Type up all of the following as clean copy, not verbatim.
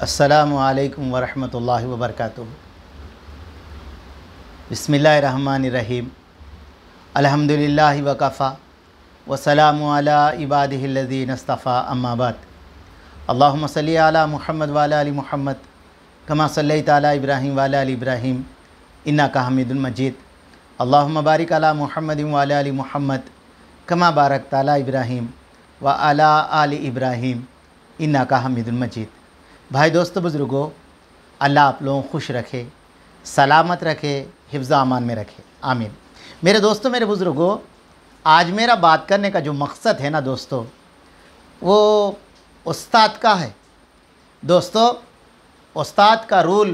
अस्सलामु अलैकुम वरहमतुल्लाहि वबरकातुहू। बिस्मिल्लाहिर्रहमानिर्रहीम। अल्हम्दुलिल्लाहि वकफ़ा वसलामु अला इबादिहिल्लज़ीना इस्तफ़ा अम्मा बाद। अल्लाहुम्मा सल्लि अला मुहम्मद व अला आलि मुहम्मद कमा सल्लैता अला इब्राहीम व अला आलि इब्राहीम इन्नका हमीदुन मजीद। अल्लाहुम्मा बारिक अला मुहम्मद व अला आलि मुहम्मद कमा बारकता अला इब्राहीम व अला आलि इब्राहीम इन्नका हमीदुन मजीद। भाई दोस्तों बुज़ुर्गों, अल्लाह आप लोगों को खुश रखे, सलामत रखे, हिफ्ज़ अमान में रखे, आमीन। मेरे दोस्तों, मेरे बुज़ुर्गों, आज मेरा बात करने का जो मकसद है ना दोस्तों, वो उस्ताद का है। दोस्तों, उस्ताद का रोल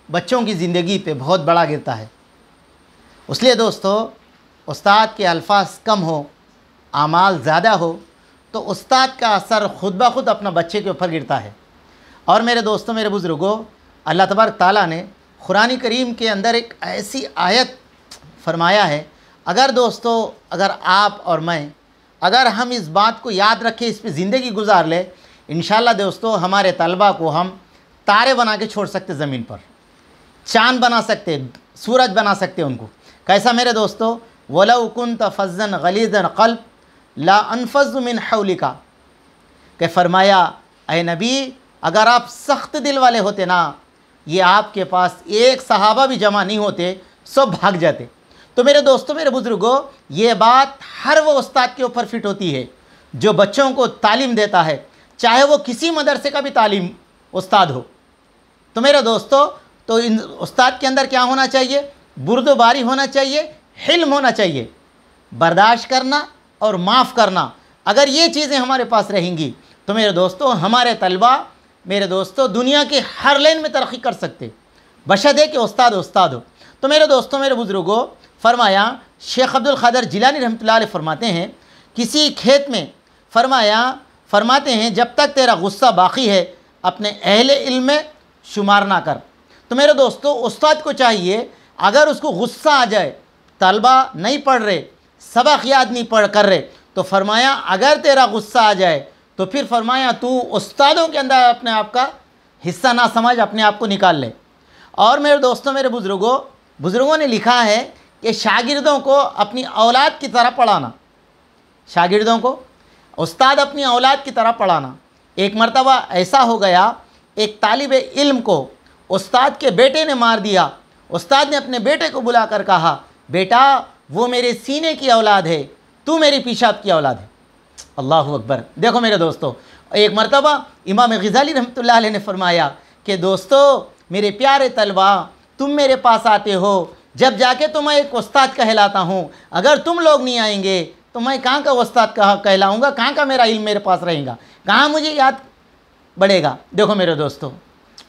बच्चों की ज़िंदगी पे बहुत बड़ा गिरता है। इसलिए दोस्तों, उस्ताद के अल्फाज कम हो, आमाल ज़्यादा हो, तो उस्ताद का असर ख़ुद ब खुद अपना बच्चे के ऊपर गिरता है। और मेरे दोस्तों, मेरे बुज़ुर्गों, अल्लाह तबारक ताला ने कुरान करीम के अंदर एक ऐसी आयत फरमाया है, अगर आप और मैं अगर हम इस बात को याद रखें, इस पर ज़िंदगी गुजार ले, इंशाअल्लाह दोस्तों हमारे तलबा को हम तारे बना के छोड़ सकते, ज़मीन पर चाँद बना सकते, सूरज बना सकते उनको। कैसा मेरे दोस्तों? वलौ कुन्त फज़्ज़न गलीज़ल क़ल्ब ला अनफ़ज़्ज़ु मिन हौलिका, के फरमाया ऐ नबी, अगर आप सख्त दिल वाले होते ना, ये आपके पास एक सहाबा भी जमा नहीं होते, सब भाग जाते। तो मेरे दोस्तों, मेरे बुज़ुर्गों, ये बात हर वो उस्ताद के ऊपर फिट होती है जो बच्चों को तालीम देता है, चाहे वो किसी मदरसे का भी तालीम उस्ताद हो। तो मेरे दोस्तों, तो इन उस्ताद के अंदर क्या होना चाहिए? बुर्दबारी होना चाहिए, हिल्म होना चाहिए, बर्दाश्त करना और माफ़ करना। अगर ये चीज़ें हमारे पास रहेंगी तो मेरे दोस्तों हमारे तलबा, मेरे दोस्तों, दुनिया के हर लाइन में तरक्की कर सकते, बशर्ते कि उस्ताद हो। तो मेरे दोस्तों, मेरे बुज़ुर्गों, फरमाया शेख अब्दुल क़ादिर जिलानी रहमतुल्लाह अलैह फरमाते हैं, किसी खेत में फरमाते हैं, जब तक तेरा गुस्सा बाकी है अपने अहले इल्म में शुमार ना कर। तो मेरे दोस्तों, उस्ताद को चाहिए, अगर उसको गुस्सा आ जाए, तलबा नहीं पढ़ रहे, सबक याद नहीं कर रहे, तो फरमाया अगर तेरा गुस्सा आ जाए तो फिर फरमाया तू उस्तादों के अंदर अपने आप का हिस्सा ना समझ, अपने आप को निकाल ले। और मेरे दोस्तों, मेरे बुज़ुर्गों ने लिखा है कि शागिर्दों को अपनी औलाद की तरह पढ़ाना, शागिर्दों को उस्ताद अपनी औलाद की तरह पढ़ाना। एक मरतबा ऐसा हो गया, एक तालिब इल्म को उस्ताद के बेटे ने मार दिया। उस्ताद ने अपने बेटे को बुलाकर कहा, बेटा वो मेरे सीने की औलाद है, तू मेरी पेशाब की औलाद है। अल्लाहु अकबर। देखो मेरे दोस्तों, एक मरतबा इमाम ग़ज़ाली रहमतुल्लाह अलैह ने फरमाया कि दोस्तों, मेरे प्यारे तलबा, तुम मेरे पास आते हो जब जाके तो मैं एक उस्ताद कहलाता हूँ। अगर तुम लोग नहीं आएंगे तो मैं कहाँ का उस्ताद कहलाऊँगा, कहाँ का मेरा इल्म मेरे पास रहेगा, कहाँ मुझे याद बढ़ेगा। देखो मेरे दोस्तों,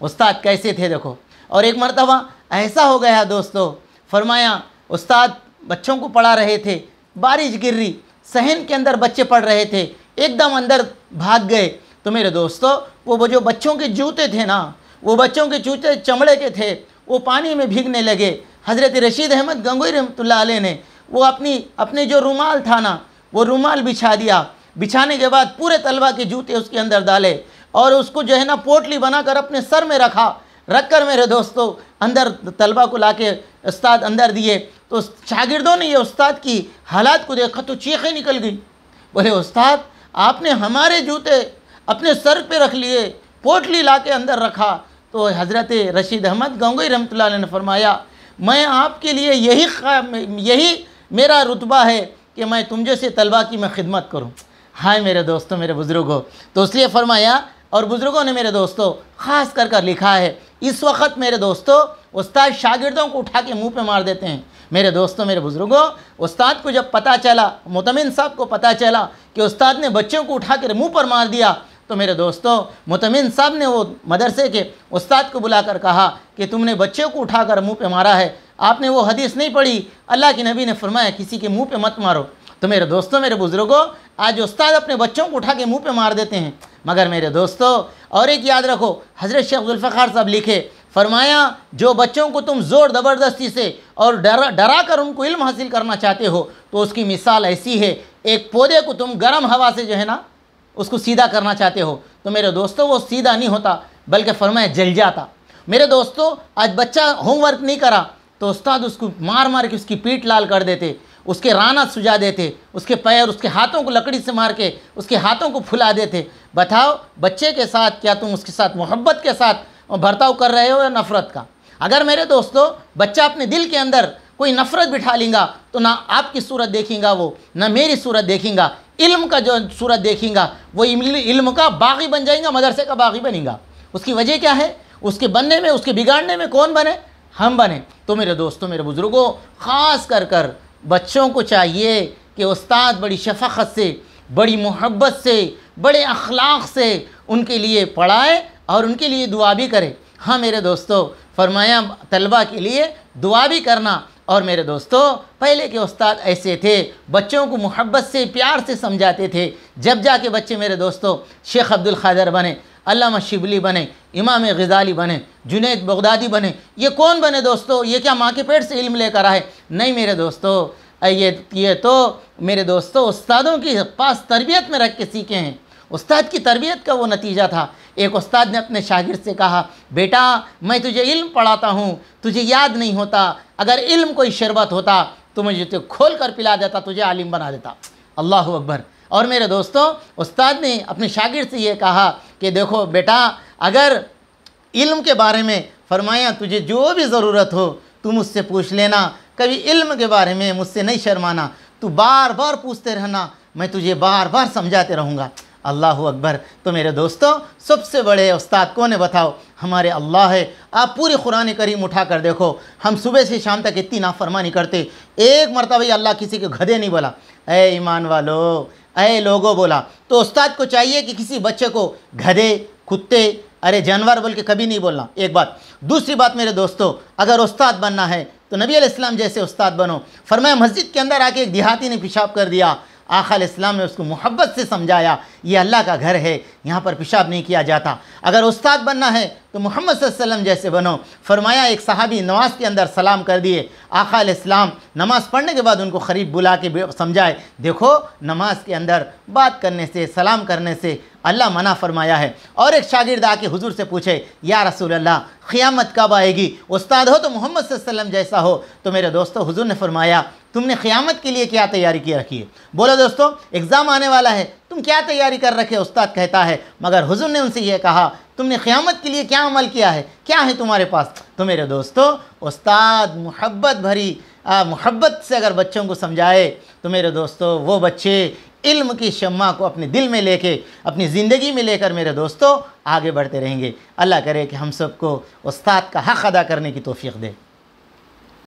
उस्ताद कैसे थे देखो। और एक मरतबा ऐसा हो गया दोस्तों, फरमाया उस्ताद बच्चों को पढ़ा रहे थे, बारिश गिर रही, सहन के अंदर बच्चे पढ़ रहे थे, एकदम अंदर भाग गए। तो मेरे दोस्तों, वो जो बच्चों के जूते थे ना, वो बच्चों के जूते चमड़े के थे, वो पानी में भीगने लगे। हज़रत रशीद अहमद गंगोई रहमतुल्लाह अलैह ने वो अपने जो रुमाल था ना, वो रुमाल बिछा दिया। बिछाने के बाद पूरे तलबा के जूते उसके अंदर डाले और उसको जो है ना पोटली बनाकर अपने सर में रख कर मेरे दोस्तों अंदर तलबा को लाके उस्ताद अंदर दिए। तो शागिर्दों ने ये उस्ताद की हालात को देखा तो चीखें निकल गई। बोले, उस्ताद आपने हमारे जूते अपने सर पे रख लिए, पोटली लाके अंदर रखा। तो हज़रत रशीद अहमद गंगोई रहमतुल्लाह अलैह ने फरमाया, मैं आपके लिए यही मेरा रुतबा है कि मैं तुम जैसे तलबा की मैं खिदमत करूँ। हाय मेरे दोस्तों, मेरे बुज़ुर्गों, तो इसलिए फरमाया, और बुज़ुर्गों ने मेरे दोस्तों ख़ास कर लिखा है, इस वक्त मेरे दोस्तों उस्ताद शागिर्दों को उठा के मुंह पे मार देते हैं। मेरे दोस्तों, मेरे बुज़ुर्गों, उस्ताद को जब पता चला, मुतमिन साहब को पता चला कि उस्ताद ने बच्चों को उठा कर मुँह पर मार दिया, तो मेरे दोस्तों मुतमिन साहब ने वो मदरसे के उस्ताद को बुलाकर कहा कि तुमने बच्चे को उठाकर मुंह पे मारा है, आपने वो हदीस नहीं पढ़ी, अल्लाह के नबी ने फरमाया किसी के मुंह पे मत मारो। तो मेरे दोस्तों, मेरे बुज़ुर्गों, आज उस्ताद अपने बच्चों को उठा के मुंह पे मार देते हैं। मगर मेरे दोस्तों, और एक याद रखो, हज़रत शेख ज़ुल्फ़िकार साहब लिखे, फरमाया जो बच्चों को तुम ज़ोर ज़बरदस्ती से और डरा कर उनको इल्म हासिल करना चाहते हो, तो उसकी मिसाल ऐसी है, एक पौधे को तुम गर्म हवा से जो है ना उसको सीधा करना चाहते हो तो मेरे दोस्तों वो सीधा नहीं होता बल्कि फरमाया जल जाता। मेरे दोस्तों आज बच्चा होमवर्क नहीं करा तो उस्ताद उसको मार मार के उसकी पीठ लाल कर देते, उसके राना सुझा देते, उसके पैर उसके हाथों को लकड़ी से मार के उसके हाथों को फुला देते। बताओ बच्चे के साथ क्या तुम उसके साथ मोहब्बत के साथ बर्ताव कर रहे हो या नफ़रत का? अगर मेरे दोस्तों बच्चा अपने दिल के अंदर कोई नफ़रत बिठा लेगा तो ना आपकी सूरत देखेगा वो, ना मेरी सूरत देखेगा, इल्म का जो सूरत देखेगा वो इल्म का बागी बन जाएगा, मदरसे का बागी बनेगा। उसकी वजह क्या है? उसके बनने में, उसके बिगाड़ने में कौन बने? हम बने। तो मेरे दोस्तों, मेरे बुज़ुर्गों, ख़ास कर बच्चों को चाहिए कि उस्ताद बड़ी शफ़क़त से, बड़ी मोहब्बत से, बड़े अखलाक से उनके लिए पढ़ाए और उनके लिए दुआ भी करे। हाँ मेरे दोस्तों, फरमाया तलबा के लिए दुआ भी करना। और मेरे दोस्तों, पहले के उस्ताद ऐसे थे, बच्चों को मोहब्बत से, प्यार से समझाते थे। जब जाके बच्चे मेरे दोस्तों शेख अब्दुल क़ादिर बने, अल्लामा शिबली बने, इमाम ग़ज़ाली बने, जुनैद बगदादी बने। ये कौन बने दोस्तों? ये क्या माँ के पेट से इल्म लेकर आए? नहीं मेरे दोस्तों, ये तो मेरे दोस्तों उस्तादों के पास तरबियत में रख के सीखे हैं। उस्ताद की तरबियत का वो नतीजा था। एक उस्ताद ने अपने शागिर्द से कहा, बेटा मैं तुझे इल्म पढ़ाता हूँ, तुझे याद नहीं होता, अगर इल्म कोई शरबत होता तो मुझे तो खोल कर पिला देता, तुझे आलिम बना देता। अल्लाह अकबर। और मेरे दोस्तों, उस्ताद ने अपने शागिर्द से ये कहा कि देखो बेटा, अगर इल्म के बारे में फरमाया तुझे जो भी ज़रूरत हो तू मुझसे पूछ लेना, कभी इल्म के बारे में मुझसे नहीं शर्माना, तू बार बार पूछते रहना, मैं तुझे बार बार समझाते रहूँगा। अल्लाह अकबर। तो मेरे दोस्तों, सबसे बड़े उस्ताद कौन है बताओ? हमारे अल्लाह है। आप पूरी कुरान करीम उठा कर देखो, हम सुबह से शाम तक इतनी नाफरमानी करते, एक मरतबा अल्लाह किसी के गधे नहीं बोला, ए ईमान वालो, ए लोगो बोला। तो उस्ताद को चाहिए कि किसी बच्चे को गधे, कुत्ते, अरे जानवर बोल के कभी नहीं बोलना। एक बात। दूसरी बात मेरे दोस्तों, अगर उस्ताद बनना है तो नबी अलैहिस्सलाम जैसे उस्ताद बनो। फरमाया मस्जिद के अंदर आके एक देहाती ने पेशाब कर दिया, आका अलैहिस्सलाम ने उसको मोहब्बत से समझाया, ये अल्लाह का घर है, यहाँ पर पेशाब नहीं किया जाता। अगर उस्ताद बनना है तो मोहम्मद सल्लल्लाहु अलैहि वसल्लम जैसे बनो। फरमाया एक सहाबी नमाज के अंदर सलाम कर दिए, आका अलैहिस्सलाम नमाज़ पढ़ने के बाद उनको करीब बुला के समझाए, देखो नमाज के अंदर बात करने से, सलाम करने से अल्लाह मना फरमाया है। और एक शागिर्द आके हुजूर से पूछे, या रसूल अल्लाह क़यामत कब आएगी? उस्ताद हो तो मोहम्मद सल्लल्लाहु अलैहि वसल्लम जैसा हो। तो मेरे दोस्तों, हुजूर ने फरमाया तुमने क़यामत के लिए क्या तैयारी की रखी है? बोलो दोस्तों, एग्ज़ाम आने वाला है, तुम क्या तैयारी कर रखे? उस्ताद कहता है, मगर हुजूर ने उनसे ये कहा, तुमने क़यामत के लिए क्या अमल किया है, क्या है तुम्हारे पास? तो मेरे दोस्तों, उस्ताद मोहब्बत भरी मोहब्बत से अगर बच्चों को समझाए तो मेरे दोस्तों वो बच्चे इल्म की शम्मा को अपने दिल में लेके, अपनी ज़िंदगी में लेकर मेरे दोस्तों आगे बढ़ते रहेंगे। अल्लाह करे कि हम सबको उस्ताद का हक़ अदा करने की तौफ़ीक़ दे।